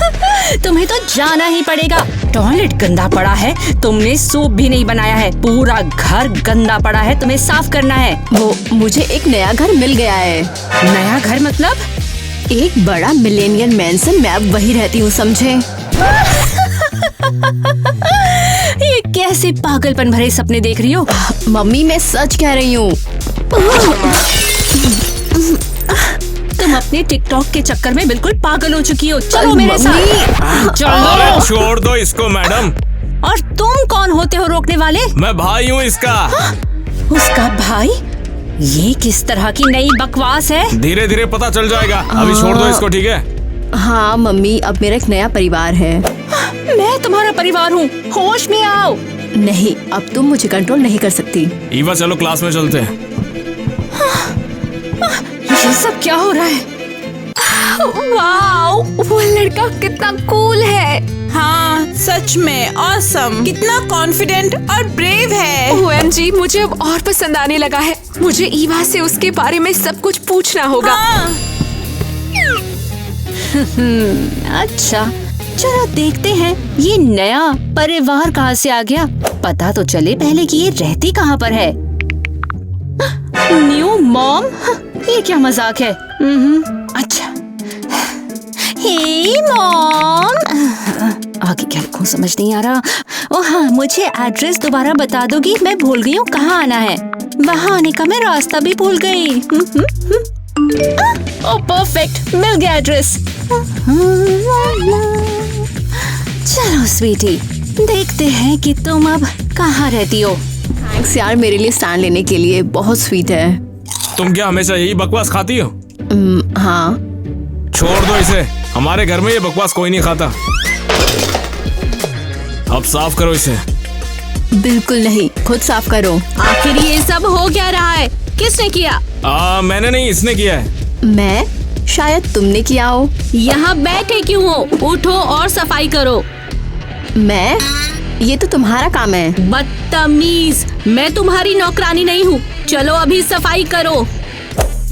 तुम्हें तो जाना ही पड़ेगा। टॉयलेट गंदा पड़ा है, तुमने सूप भी नहीं बनाया है, पूरा घर गंदा पड़ा है, तुम्हें साफ करना है। वो मुझे एक नया घर मिल गया है। नया घर मतलब? एक बड़ा मिलेनियल मैंसन, मैं अब वही रहती हूँ, समझे? ये कैसे पागलपन भरे सपने देख रही हो? मम्मी, मैं सच कह रही हूँ। तुम अपने टिकटॉक के चक्कर में बिल्कुल पागल हो चुकी हो। चलो मेरे साथ। चलो। अरे छोड़ दो इसको मैडम। और तुम कौन होते हो रोकने वाले? मैं भाई हूँ इसका। उसका भाई? ये किस तरह की नई बकवास है? धीरे धीरे पता चल जाएगा, अभी छोड़ दो इसको, ठीक है? हाँ मम्मी, अब मेरा एक नया परिवार है। मैं तुम्हारा परिवार हूँ, होश में आओ। नहीं, अब तुम मुझे कंट्रोल नहीं कर सकती। ईवा, चलो क्लास में चलते हैं। ये सब क्या हो रहा है? वाओ, वो लड़का कितना कूल है। हाँ सच में ऑसम, कितना कॉन्फिडेंट और ब्रेव है। OMG, मुझे अब और पसंद आने लगा है। मुझे ईवा से उसके बारे में सब कुछ पूछना होगा। हाँ। अच्छा, चलो देखते हैं ये नया परिवार कहाँ से आ गया। पता तो चले पहले कि ये रहती कहाँ पर है। New mom? ये क्या मजाक है? अच्छा। हे मॉम, आगे क्या लिखूं समझ नहीं आ रहा। ओह हाँ, मुझे एड्रेस दोबारा बता दोगी? मैं भूल गई हूँ कहाँ आना है। वहाँ आने का मैं रास्ता भी भूल गई। ओह परफेक्ट, मिल गया एड्रेस। चलो स्वीटी, देखते हैं कि तुम अब कहाँ रहती हो। थैंक्स यार, मेरे लिए स्टैंड लेने के लिए, बहुत स्वीट है। तुम क्या हमेशा यही बकवास खाती हो? हाँ। छोड़ दो इसे, हमारे घर में ये बकवास कोई नहीं खाता। अब साफ करो इसे। बिल्कुल नहीं, खुद साफ करो। आखिर ये सब हो क्या रहा है? किसने किया? मैंने नहीं, इसने किया है। मैं? शायद तुमने किया हो। यहाँ बैठे क्यों हो? उठो और सफाई करो। मैं? ये तो तुम्हारा काम है। बदतमीज, मैं तुम्हारी नौकरानी नहीं हूँ। चलो अभी सफाई करो।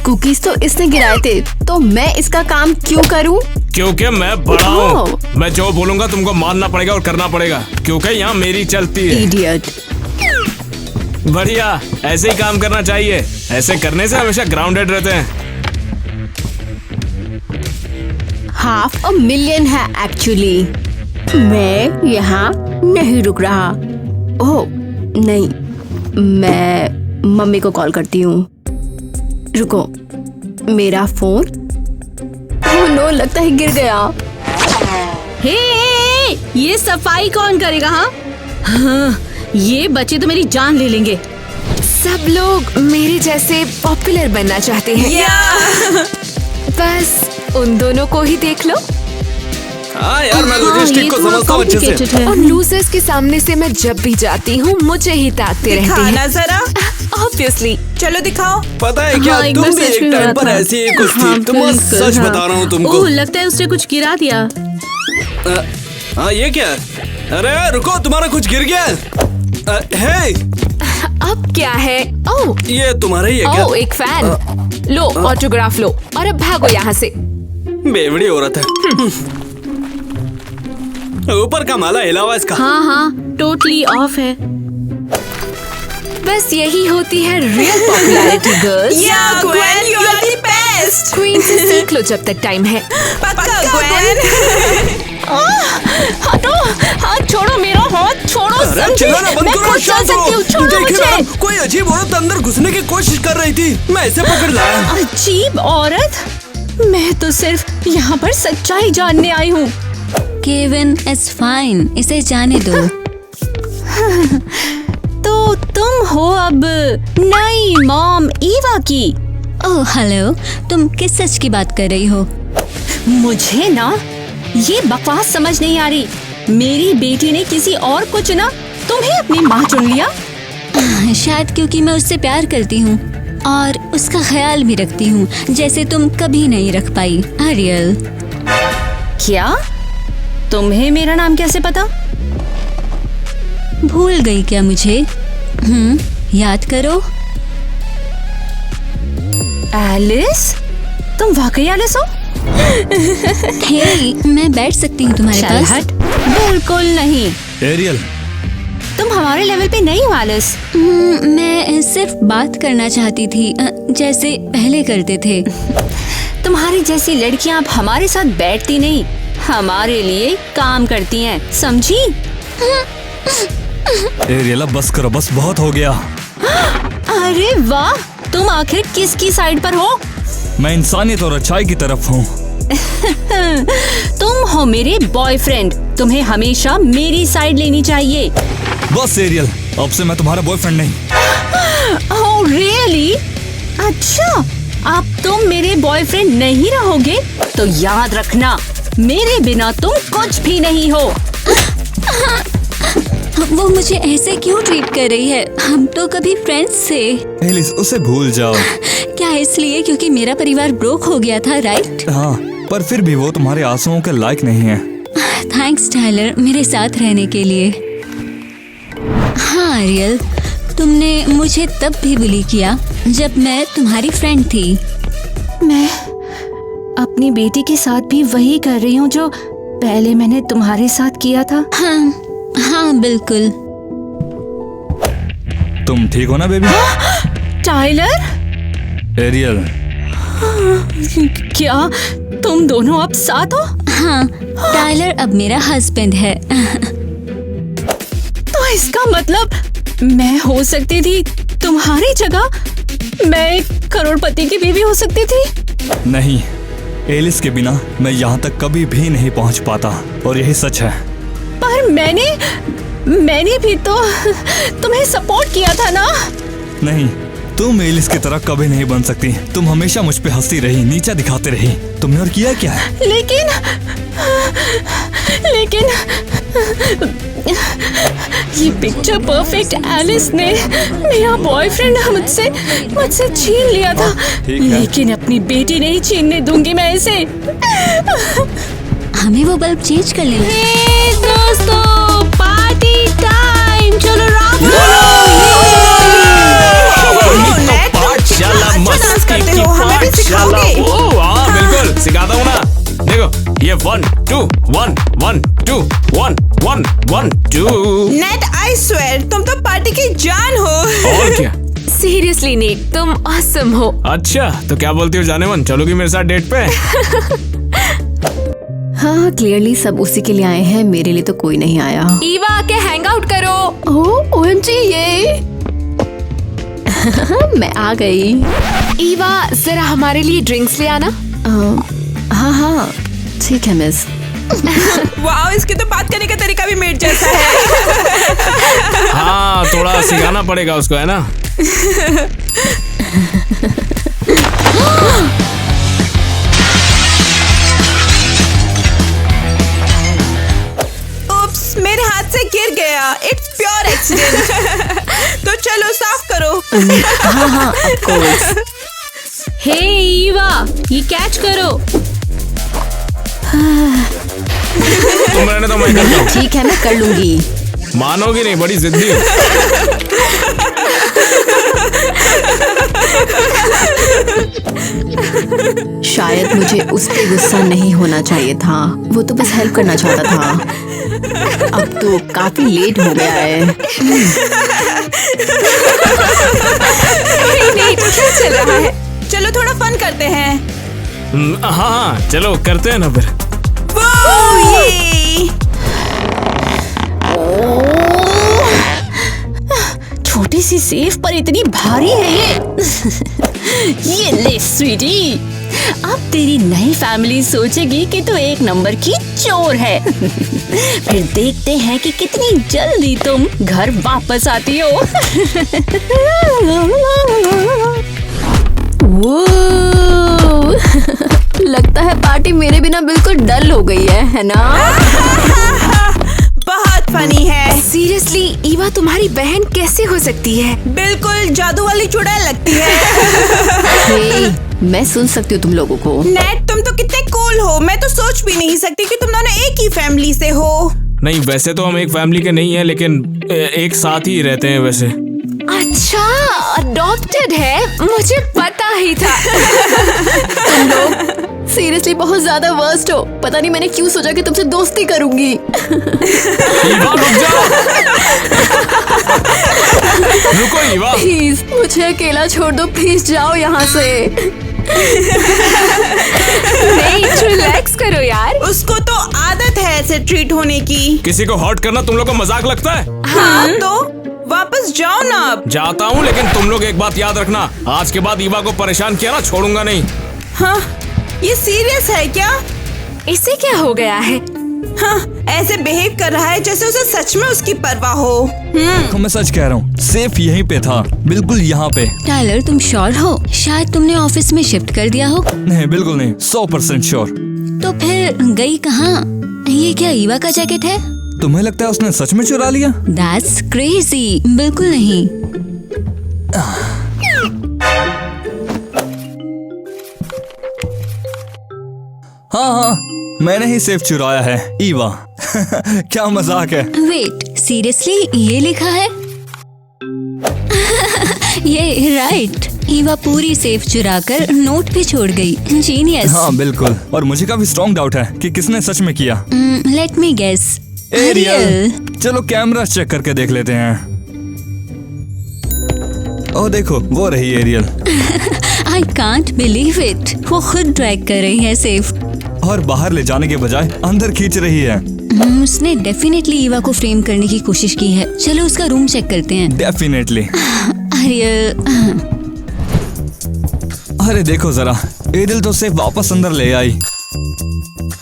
कुकीज तो इसने गिराए थे, तो मैं इसका काम क्यों करूं? क्योंकि मैं बड़ा हूँ। मैं जो बोलूंगा तुमको मानना पड़ेगा और करना पड़ेगा, क्योंकि यहाँ मेरी चलती है। इडियट। बढ़िया, ऐसे ही काम करना चाहिए। ऐसे करने से हमेशा ग्राउंडेड रहते हैं। $500,000 है एक्चुअली। मैं यहाँ नहीं रुक रहा। ओह नहीं, मैं मम्मी को कॉल करती हूँ। रुको, मेरा फोन। ओह नो, लगता है गिर गया। हे, ये सफाई कौन करेगा? हाँ, ये बच्चे तो मेरी जान ले लेंगे। सब लोग मेरे जैसे पॉपुलर बनना चाहते हैं। बस उन दोनों को ही देख लो। हाँ यार, मैं लॉजिस्टिक को समझता हूँ अच्छे से। और लूजर्स के सामने से मैं जब भी जाती हूँ मुझे ही ताकते रहते हैं। दिखाना जरा। ऑब्वियसली। चलो दिखाओ। पता है क्या, हाँ, तुम भी एक टाइम पर ऐसी ही कुछ थी। तुम सच बता रहा हूँ तुमको। ओह, लगता है उसने कुछ गिरा दिया। हाँ, ये क्या? अरे रुको, तुम्हारा कुछ गिर गया। हे, अब क्या है? ओह, ये तुम्हारा ही है क्या? ओह, एक फैन। लो, ऑटोग्राफ लो और अब भागो यहाँ से। बेवड़ी औरत है। ऊपर का माला हिला हुआ इसका। हाँ हाँ, टोटली ऑफ है। बस यही होती है रियल पॉपुलैरिटी गर्ल्स। या Gwen, you are the best. Queen से सीख लो जब तक टाइम है। पक्का ग्वेन। हटो, हाथ छोड़ो मेरा, हाथ छोड़ो, अरे समझी? चिल्लाना बंद मैं करो, खुद चल शांत सकती हूँ, हो। छोड़ो देखिए मुझे। मैडम, कोई अजीब औरत अंदर घुसने की कोशिश कर रही थी, मैं इसे पकड़ लाया। अजीब औरत? मैं तो सिर्फ यहाँ पर सच्चाई जानने आई हूँ। केविन, इट्स फाइन, इसे जाने दो। तो तुम हो अब नई मॉम ईवा की। ओह हेलो, तुम किस सच की बात कर रही हो? मुझे ना ये बकवास समझ नहीं आ रही। मेरी बेटी ने किसी और को चुना, तुम्हें अपनी माँ चुन लिया। शायद क्योंकि मैं उससे प्यार करती हूँ और उसका ख्याल भी रखती हूँ, जैसे तुम कभी नहीं रख पाई। आरियल। क्या? तुम्हें मेरा नाम कैसे पता? भूल गई क्या मुझे? याद करो। एलिस? तुम वाकई एलिस हो? हे, मैं बैठ सकती हूँ तुम्हारे चल पास? हट, बिल्कुल नहीं। एरियल, तुम हमारे लेवल पे नहीं हो एलिस। मैं सिर्फ बात करना चाहती थी, जैसे पहले करते थे। तुम्हारी जैसी लड़कियां अब हमारे साथ बैठती नहीं, हमारे लिए काम करती हैं, समझी? एरियल अब बस करो, बस बहुत हो गया। अरे वाह, तुम आखिर किसकी साइड पर हो? मैं इंसानियत और अच्छाई की तरफ हूँ। तुम हो मेरे बॉयफ्रेंड, तुम्हें हमेशा मेरी साइड लेनी चाहिए। बस एरियल, अब से मैं तुम्हारा बॉयफ्रेंड नहीं। Oh really? अच्छा, अब तुम मेरे बॉयफ्रेंड नहीं रहोगे तो याद रखना, मेरे बिना तुम कुछ भी नहीं हो। वो मुझे ऐसे क्यों ट्रीट कर रही है? हम तो कभी फ्रेंड्स थे। एलिस, उसे भूल जाओ। क्या इसलिए क्योंकि मेरा परिवार ब्रोक हो गया था, राइट? हाँ, पर फिर भी वो तुम्हारे आंसुओं के लायक नहीं है। थैंक्स टाइलर, मेरे साथ रहने के लिए। हाँ आरियल, तुमने मुझे तब भी बुली किया जब मैं तुम्हारी फ्रेंड थी। मैं अपनी बेटी के साथ भी वही कर रही हूँ जो पहले मैंने तुम्हारे साथ किया था। हाँ बिल्कुल। तुम ठीक हो ना बेबी? टाइलर? एरियल, क्या तुम दोनों अब साथ हो? हाँ, टाइलर अब मेरा हस्बैंड है। तो इसका मतलब मैं हो सकती थी तुम्हारी जगह? मैं एक करोड़पति की बीवी हो सकती थी? नहीं, एलिस के बिना मैं यहाँ तक कभी भी नहीं पहुँच पाता, और यही सच है। पर मैंने भी तो तुम्हें सपोर्ट किया था ना? नहीं, तुम एलिस की तरह कभी नहीं बन सकती। तुम हमेशा मुझ पे हंसती रही, नीचा दिखाते रही। तुमने और किया क्या है? लेकिन ये पिक्चर परफेक्ट एलिस ने मेरा बॉयफ्रेंड मुझसे छीन लिया था। लेकिन अपनी बेटी नहीं छीनने दूंगी मैं इसे। हमें वो बल्ब चेंज कर लेना। दोस्तों, पार्टी टाइम, चलो हाँ बिल्कुल, सिखाता हूँ ना। देखो, ये 1 2 1 1 2 1 1 1 2। नेट, आई स्वेयर तुम तो पार्टी की जान हो। और क्या? सीरियसली नेट, तुम ऑसम हो। अच्छा, तो क्या बोलती हो जाने मन, चलोगी मेरे साथ डेट पे? हाँ, क्लियरली सब उसी के लिए आए हैं, मेरे लिए तो कोई नहीं आया। ईवा आके हैंग आउट करो। ओह ओएमजी, ये मैं आ गई। ईवा, जरा हमारे लिए ड्रिंक्स ले आना। हाँ, ठीक है मिस। वाओ, इसके तो बात करने का तरीका भी मेड जैसा है। हाँ, थोड़ा सिखाना पड़ेगा उसको, है ना? उप्स, मेरे हाथ से गिर गया। It's pure accident. तो चलो साफ करो। हाँ, ऑफ कोर्स। हे ईवा, ये कैच करो। तुम रहने तो मैं करता हूँ। ठीक है, मैं कर लूंगी। मानोगी नहीं, बड़ी जिद्दी हो। शायद मुझे उस पे गुस्सा नहीं होना चाहिए था, वो तो बस हेल्प करना चाहता था। अब तो काफी लेट हो गया है। नहीं, क्या चल रहा है? चलो थोड़ा फन करते हैं। हाँ, चलो करते हैं ना फिर। वो ये छोटी सी सेफ पर इतनी भारी है ये ले स्वीटी, अब तेरी नई फैमिली सोचेगी कि तू एक नंबर की चोर है। फिर देखते हैं कि कितनी जल्दी तुम घर वापस आती हो। लगता है पार्टी मेरे बिना बिल्कुल डल हो गई है ना? बहुत फनी है। सीरियसली ईवा तुम्हारी बहन कैसे हो सकती है? बिल्कुल जादू वाली चुड़ैल लगती है। हे, मैं सुन सकती हूँ तुम लोगों को। नेट, तुम तो कितने कूल हो। मैं तो सोच भी नहीं सकती कि तुम दोनों एक ही फैमिली से हो। नहीं, वैसे तो हम एक फैमिली के नहीं है, लेकिन एक साथ ही रहते हैं वैसे। अच्छा, अडॉप्टेड है, मुझे पता ही था। तुम लोग सीरियसली बहुत ज्यादा वर्स्ट हो। पता नहीं मैंने क्यों सोचा कि तुमसे दोस्ती करूंगी। ईवा रुक जाओ। रुको ईवा, प्लीज मुझे अकेला छोड़ दो, प्लीज जाओ यहाँ से। नहीं, रिलैक्स करो यार। उसको तो आदत है ऐसे ट्रीट होने की। किसी को हर्ट करना तुम लोग को मजाक लगता है? हाँ तो वापस जाओ ना अब। जाता हूँ, लेकिन तुम लोग एक बात याद रखना, आज के बाद ईवा को परेशान किया ना, छोड़ूंगा नहीं। हाँ, ये सीरियस है क्या? इससे क्या हो गया है? हाँ, ऐसे बिहेव कर रहा है जैसे उसे सच में उसकी परवाह हो। मैं सच कह रहा हूँ, सेफ यहीं पे था, बिल्कुल यहाँ पे। टाइलर, तुम श्योर हो? शायद तुमने ऑफिस में शिफ्ट कर दिया हो। नहीं, बिल्कुल नहीं, 100% श्योर। तो फिर गई कहाँ? ये क्या ईवा का जैकेट है? तुम्हें लगता है उसने सच में चुरा लिया? That's crazy, बिल्कुल नहीं। हाँ, मैंने ही सेफ चुराया है, ईवा। क्या मजाक है। वेट, सीरियसली ये लिखा है? ये राइट, ईवा पूरी सेफ चुराकर नोट भी छोड़ गई। जीनियस। हाँ बिल्कुल, और मुझे काफी स्ट्रॉन्ग डाउट है कि किसने सच में किया। Let me guess. एरियल। चलो कैमरा चेक करके देख लेते हैं। ओह देखो, वो रही Ariel. I can't believe it, वो खुद ड्रैग कर रही है सेफ, और बाहर ले जाने के बजाय अंदर खींच रही है। उसने डेफिनेटली ईवा को फ्रेम करने की कोशिश की है। चलो उसका रूम चेक करते हैं। डेफिनेटली। एरियल, अरे देखो जरा, एरियल तो सिर्फ वापस अंदर ले आई।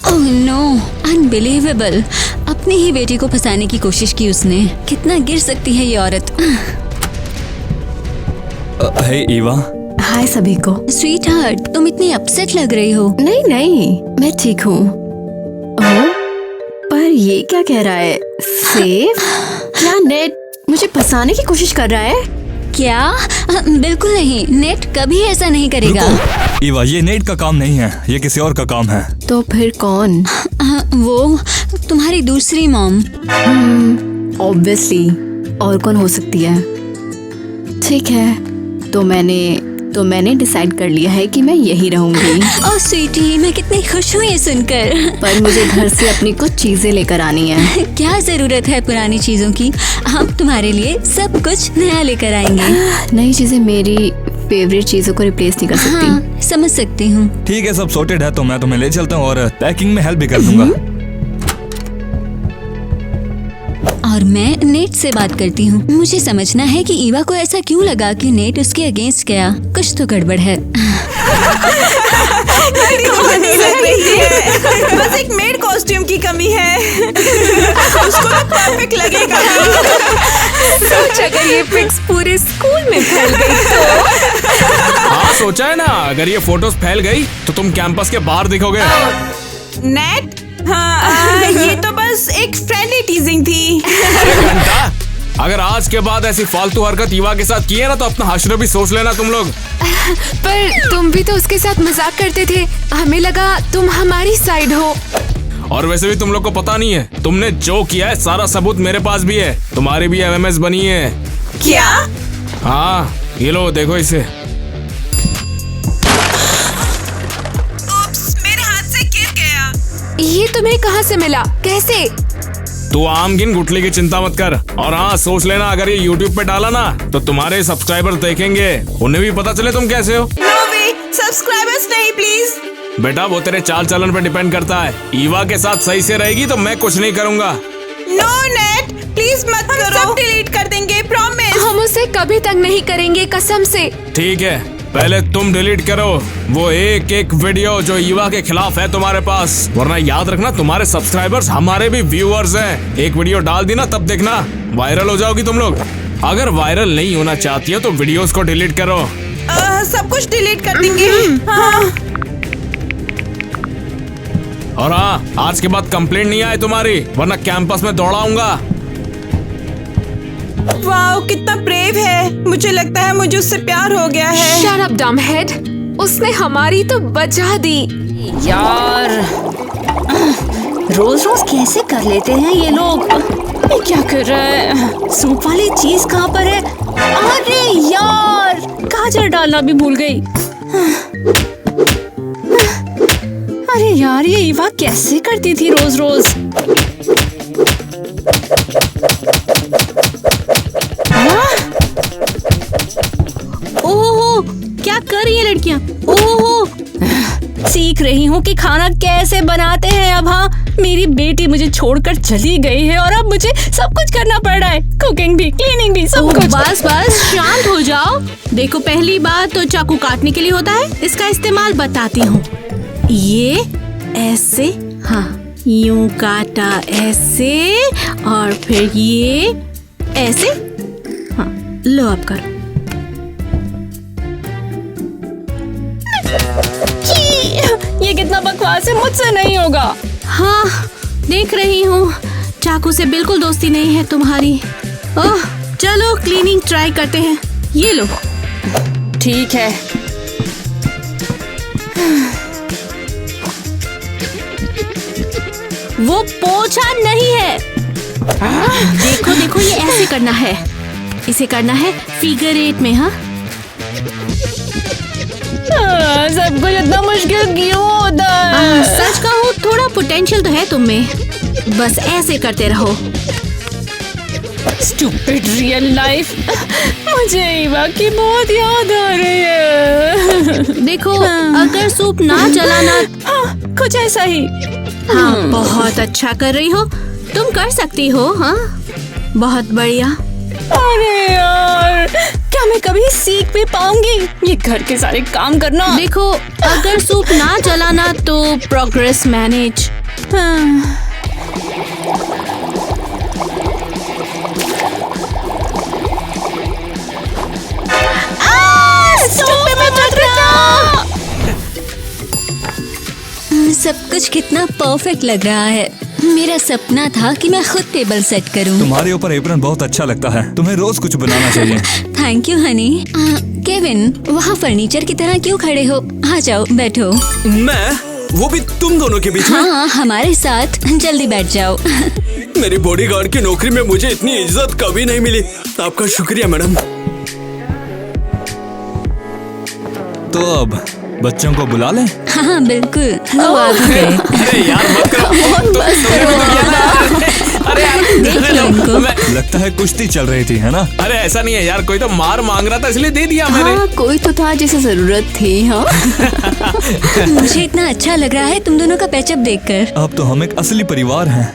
Oh no, unbelievable. अपनी ही बेटी को फंसाने की कोशिश की उसने। कितना गिर सकती है ये औरत। हे ईवा। हाय सभी को। स्वीट हार्ट, तुम इतनी अपसेट लग रही हो। नहीं नहीं, मैं ठीक हूँ। पर ये क्या कह रहा है? सेफ? क्या नेट मुझे फंसाने की कोशिश कर रहा है? क्या? बिल्कुल नहीं, नेट कभी ऐसा नहीं करेगा। ईवा, ये नेट का काम नहीं है, ये किसी और का काम है। तो फिर कौन? वो तुम्हारी दूसरी मॉम। ऑब्वियसली, और कौन हो सकती है? ठीक है, तो मैंने डिसाइड कर लिया है कि मैं यही रहूंगी। ओह स्वीटी, मैं कितनी खुश हूँ ये सुनकर। पर मुझे घर से अपनी कुछ चीजें लेकर आनी है। क्या जरूरत है पुरानी चीजों की? हम तुम्हारे लिए सब कुछ नया लेकर आएंगे। नई चीजें मेरी फेवरेट चीजों को रिप्लेस नहीं कर सकती। हाँ, समझ सकती हूँ। ठीक है, सब सॉर्टेड है तो मैं तुम्हें ले चलता हूँ और पैकिंग में हेल्प भी कर दूंगा। और मैं नेट से बात करती हूँ। मुझे समझना है कि ईवा को ऐसा क्यों लगा कि नेट उसके अगेंस्ट गया। कुछ तो गड़बड़ है। नहीं लग रही है। बस एक मेड कॉस्ट्यूम की कमी है। उसको तो परफेक्ट लगेगा। सोच अगर ये पिक्स पूरे स्कूल में फैल गई तो। हाँ सोचा है ना, अगर ये फोटोज फैल गई तो तुम कैंपस के बाहर दिखोगे। नेट, हाँ, ये तो बस एक फ्रेंडली टीजिंग थी। घंटा, अगर आज के बाद ऐसी फालतू हरकत ईवा के साथ की है ना तो अपना हश्र भी सोच लेना तुम लोग। पर तुम भी तो उसके साथ मजाक करते थे, हमें लगा तुम हमारी साइड हो। और वैसे भी तुम लोग को पता नहीं है, तुमने जो किया है सारा सबूत मेरे पास भी है। तुम्हारी भी एमएमएस बनी है। क्या? हाँ, ये लो देखो इसे। मेरे हाथ से गिर गया। ये तुम्हें कहाँ से मिला? कैसे? तू आम गिन, गुटली की चिंता मत कर। और हाँ, सोच लेना अगर ये YouTube पे डाला ना तो तुम्हारे सब्सक्राइबर देखेंगे, उन्हें भी पता चले तुम कैसे हो। नो वे, सब्सक्राइबर्स नहीं प्लीज। बेटा वो तेरे चाल चलन पे डिपेंड करता है। ईवा के साथ सही से रहेगी तो मैं कुछ नहीं करूँगा। नो नेट, प्लीज मत करो। सब डिलीट कर देंगे, प्रॉमिस। हम उसे कभी तक नहीं करेंगे, कसम से। ठीक है, पहले तुम डिलीट करो वो एक एक वीडियो जो ईवा के खिलाफ है तुम्हारे पास, वरना याद रखना तुम्हारे सब्सक्राइबर्स हमारे भी व्यूअर्स हैं। एक वीडियो डाल दी ना, तब देखना वायरल हो जाओगी तुम लोग। अगर वायरल नहीं होना चाहती हो तो वीडियोस को डिलीट करो। सब कुछ डिलीट कर देंगे। हाँ। और हाँ, आज के बाद कंप्लेंट नहीं आए तुम्हारी, वरना कैंपस में दौड़ाऊंगा। वाओ, कितना ब्रेव है। मुझे लगता है मुझे उससे प्यार हो गया है। शट अप डमहेड, उसने हमारी तो बचा दी। यार, रोज रोज कैसे कर लेते हैं ये लोग। ये क्या कर रहा है? सूप वाली चीज कहाँ पर है? अरे यार, गाजर डालना भी भूल गई। अरे यार, ये ईवा कैसे करती थी रोज रोज। ओहो, क्या कर रही है लड़कियां? ओहो, सीख रही हूँ कि खाना कैसे बनाते हैं। अब हाँ, मेरी बेटी मुझे छोड़कर चली गई है और अब मुझे सब कुछ करना पड़ रहा है, कुकिंग भी, क्लीनिंग भी, सब कुछ। बस बस शांत हो जाओ। देखो, पहली बात तो चाकू काटने के लिए होता है, इसका इस्तेमाल बताती हूँ। ये ऐसे, हाँ, यूं काटा ऐसे, और फिर ये ऐसे। हाँ, लो अब करो। ये कितना बकवास है, मुझसे नहीं होगा। हाँ, देख रही हूँ, चाकू से बिल्कुल दोस्ती नहीं है तुम्हारी। ओह, चलो क्लीनिंग ट्राई करते हैं। ये लो। ठीक है। वो पोछा नहीं है। देखो देखो, ये ऐसे करना है, इसे करना है फिगर 8 में। हाँ, सब कुछ इतना मुश्किल क्यों होता है? सच कहूँ, थोड़ा पोटेंशियल तो है तुम में, बस ऐसे करते रहो। Stupid real life. मुझे ईवा की बहुत याद आ रही है। देखो, अगर सूप ना जलाना, कुछ ऐसा ही। हाँ, बहुत अच्छा कर रही हो, तुम कर सकती हो। हाँ, बहुत बढ़िया। अरे यार, क्या मैं कभी सीख भी पाऊंगी ये घर के सारे काम करना? देखो, अगर सूप ना जलाना तो प्रोग्रेस मैनेज। सब कुछ कितना परफेक्ट लग रहा है। मेरा सपना था कि मैं खुद टेबल सेट करूं। तुम्हारे ऊपर एप्रन बहुत अच्छा लगता है, तुम्हें रोज कुछ बनाना चाहिए। Thank you Honey. केविन, वहाँ फर्नीचर की तरह क्यों खड़े हो? आ जाओ, बैठो। मैं? वो भी तुम दोनों के बीच में? हाँ, हमारे साथ। जल्दी बैठ जाओ। मेरी बॉडीगार्ड की नौकरी में मुझे इतनी इज्जत कभी नहीं मिली। आपका शुक्रिया मैडम। तो अब बच्चों को बुला लें? हाँ बिल्कुल, वो आ गए। अरे यार मत करो। अरे यार, लगता है कुश्ती चल रही थी, है ना? अरे ऐसा नहीं है यार, कोई तो मार मांग रहा था इसलिए दे दिया मैंने। हाँ, कोई तो था जिसे जरूरत थी। हाँ। मुझे इतना अच्छा लग रहा है तुम दोनों का पैचअप देखकर। अब तो हम एक असली परिवार हैं।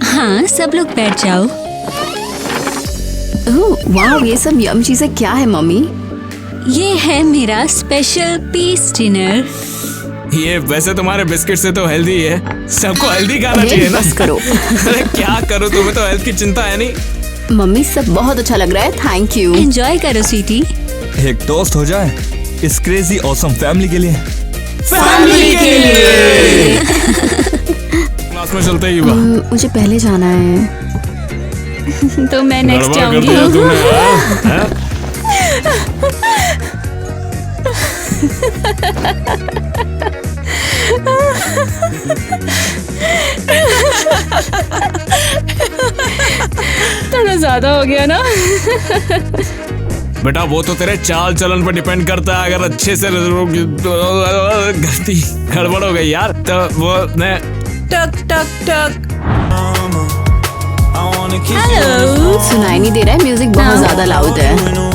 हाँ, सब लोग बैठ जाओ। ओह वाह, ये सब यम चीजें क्या है मम्मी? ये है मेरा स्पेशल पीस डिनर। ये वैसे तुम्हारे बिस्किट से तो हेल्दी है, सबको हेल्दी खाना चाहिए ना। बस करो। अरे क्या करो, तुम्हें तो हेल्थ की चिंता है नहीं। मम्मी, सब बहुत अच्छा लग रहा है, थैंक यू। एंजॉय करो स्वीटी। एक टोस्ट हो जाए इस क्रेजी ऑसम फैमिली के लिए। फैमिली के लिए। क्लास में चलते ही हुआ। मुझे पहले जाना है। तो मैं नेक्स्ट जाऊंगी। थोड़ा ज्यादा हो गया ना? बेटा वो तो तेरे चाल चलन पर डिपेंड करता है, अगर अच्छे से गलती गड़बड़ हो गई यार तो वो ने टक टक टक। हेलो, सुनाई नहीं दे रहा है, म्यूजिक बहुत ज्यादा लाउड है।